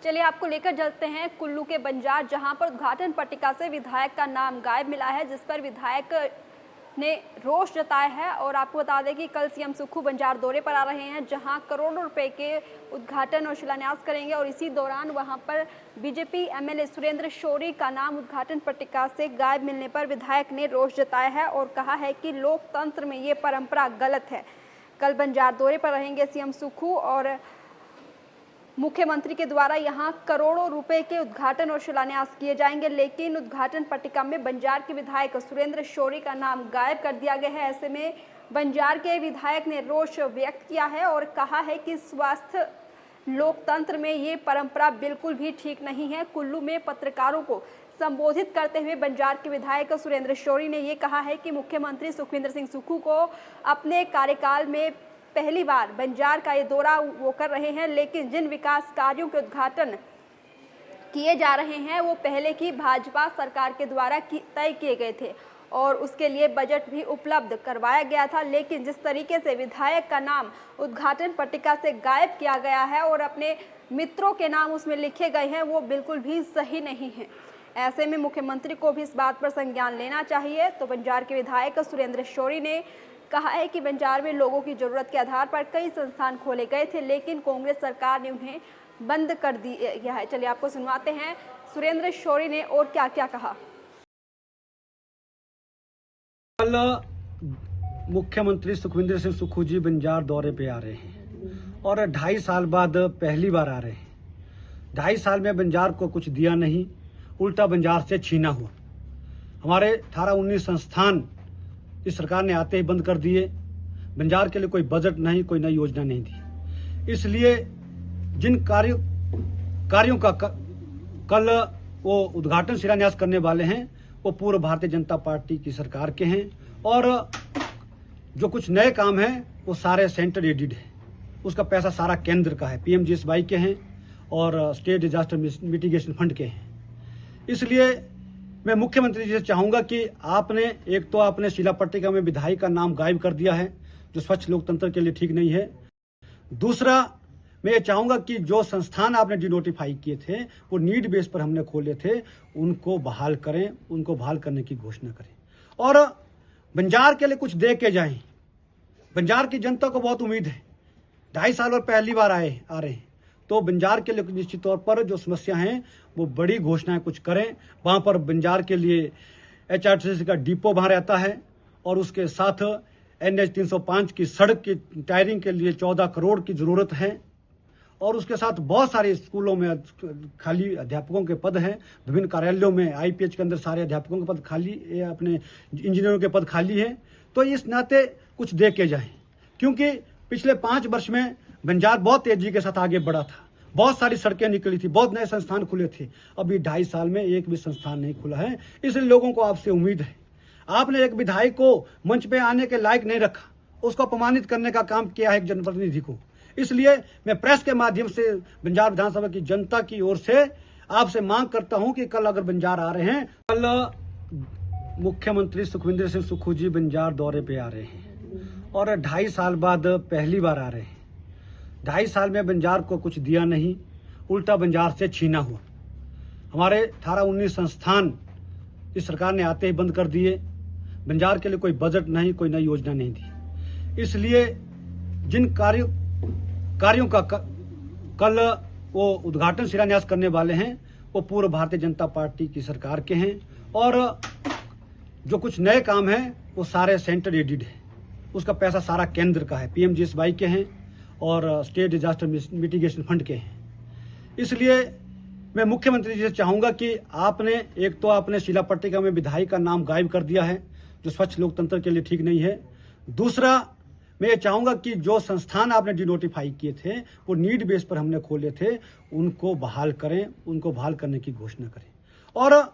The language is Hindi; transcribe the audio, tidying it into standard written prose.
चलिए आपको लेकर चलते हैं कुल्लू के बंजार, जहां पर उद्घाटन पट्टिका से विधायक का नाम गायब मिला है, जिस पर विधायक ने रोष जताया है। और आपको बता दें कि कल सीएम सुक्खू बंजार दौरे पर आ रहे हैं, जहां करोड़ों रुपए के उद्घाटन और शिलान्यास करेंगे। और इसी दौरान वहां पर बीजेपी एमएलए सुरेंद्र शौरी का नाम उद्घाटन पट्टिका से गायब मिलने पर विधायक ने रोष जताया है और कहा है कि लोकतंत्र में ये परंपरा गलत है। कल बंजार दौरे पर रहेंगे सीएम सुक्खू और मुख्यमंत्री के द्वारा यहां करोड़ों रुपए के उद्घाटन और शिलान्यास किए जाएंगे, लेकिन उद्घाटन पट्टिका में बंजार के विधायक सुरेंद्र शौरी का नाम गायब कर दिया गया है। ऐसे में बंजार के विधायक ने रोष व्यक्त किया है और कहा है कि स्वास्थ्य लोकतंत्र में ये परंपरा बिल्कुल भी ठीक नहीं है। कुल्लू में पत्रकारों को संबोधित करते हुए बंजार के विधायक सुरेंद्र शौरी ने ये कहा है कि मुख्यमंत्री सुखविंदर सिंह सुक्खू को अपने कार्यकाल में पहली बार बंजार का ये दौरा वो कर रहे हैं, लेकिन जिन विकास कार्यों के उद्घाटन किए जा रहे हैं वो पहले की भाजपा सरकार के द्वारा तय किए गए थे और उसके लिए बजट भी उपलब्ध करवाया गया था। लेकिन जिस तरीके से विधायक का नाम उद्घाटन पट्टिका से गायब किया गया है और अपने मित्रों के नाम उसमें लिखे गए हैं, वो बिल्कुल भी सही नहीं है। ऐसे में मुख्यमंत्री को भी इस बात पर संज्ञान लेना चाहिए। तो बंजार के विधायक सुरेंद्र शौरी ने कहा है कि बंजार में लोगों की जरूरत के आधार पर कई संस्थान खोले गए थे, लेकिन कांग्रेस सरकार ने उन्हें बंद कर दिया है। चलिए आपको सुनवाते हैं सुरेंद्र शौरी ने और क्या क्या कहा। कल मुख्यमंत्री सुखविंदर सिंह सुक्खू जी बंजार दौरे पे आ रहे हैं और 2.5 साल बाद पहली बार आ रहे हैं। 2.5 साल में बंजार को कुछ दिया नहीं, उल्टा बंजार से छीना हुआ। हमारे 18-19 संस्थान इस सरकार ने आते ही बंद कर दिए। बंजार के लिए कोई बजट नहीं, कोई नई योजना नहीं दी। इसलिए जिन कार्यों का कल वो उद्घाटन शिलान्यास करने वाले हैं वो पूर्व भारतीय जनता पार्टी की सरकार के हैं और जो कुछ नए काम हैं वो सारे सेंटर एडेड है। उसका पैसा सारा केंद्र का है, पीएमजीएसवाई के हैं और स्टेट डिजास्टर मिटिगेशन फंड के हैं। इसलिए मैं मुख्यमंत्री जी से चाहूंगा कि आपने एक तो आपने शिला पट्टिका में विधायक का नाम गायब कर दिया है, जो स्वच्छ लोकतंत्र के लिए ठीक नहीं है। दूसरा, मैं ये चाहूंगा कि जो संस्थान आपने डिनोटिफाई किए थे वो नीड बेस पर हमने खोले थे, उनको बहाल करें, उनको बहाल करने की घोषणा करें और बंजार के लिए कुछ दे के जाएं। बंजार की जनता को बहुत उम्मीद है। 2.5 साल और पहली बार आ रहे हैं, तो बंजार के लिए निश्चित तौर पर जो समस्या हैं वो बड़ी घोषणाएं कुछ करें। वहां पर बंजार के लिए HRTC का डिपो वहां रहता है और उसके साथ NH 305 की सड़क की टायरिंग के लिए 14 करोड़ की जरूरत है और उसके साथ बहुत सारे स्कूलों में खाली अध्यापकों के पद हैं। विभिन्न कार्यालयों में IPH के अंदर सारे अध्यापकों के पद खाली, अपने इंजीनियरों के पद खाली हैं। तो इस नाते कुछ दे के जाएं, क्योंकि पिछले 5 वर्ष में बंजार बहुत तेजी के साथ आगे बढ़ा था। बहुत सारी सड़कें निकली थी, बहुत नए संस्थान खुले थे। अभी 2.5 साल में एक भी संस्थान नहीं खुला है। इसलिए लोगों को आपसे उम्मीद है। आपने एक विधायक को मंच पे आने के लायक नहीं रखा, उसको अपमानित करने का काम किया है एक जनप्रतिनिधि को। इसलिए मैं प्रेस के माध्यम से बंजार विधानसभा की जनता की ओर से आपसे मांग करता हूं कि कल अगर बंजार आ रहे हैं, कल मुख्यमंत्री सुखविंदर सिंह सुक्खू जी बंजार दौरे पे आ रहे हैं और 2.5 साल बाद पहली बार आ रहे हैं। 2.5 साल में बंजार को कुछ दिया नहीं, उल्टा बंजार से छीना हुआ। हमारे 18-19 संस्थान इस सरकार ने आते ही बंद कर दिए। बंजार के लिए कोई बजट नहीं, कोई नई योजना नहीं दी। इसलिए जिन कार्यों का कल वो उद्घाटन शिलान्यास करने वाले हैं वो पूर्व भारतीय जनता पार्टी की सरकार के हैं और जो कुछ नए काम हैं वो सारे सेंटर एडेड है। उसका पैसा सारा केंद्र का है, पीएमजीएसवाई के हैं और स्टेट डिजास्टर मिटिगेशन फंड के हैं। इसलिए मैं मुख्यमंत्री जी से चाहूंगा कि आपने एक तो आपने शिला पट्टिका में विधायक का नाम गायब कर दिया है, जो स्वच्छ लोकतंत्र के लिए ठीक नहीं है। दूसरा, मैं ये चाहूंगा कि जो संस्थान आपने डिनोटिफाई किए थे वो नीड बेस पर हमने खोले थे, उनको बहाल करें, उनको बहाल करने की घोषणा करें और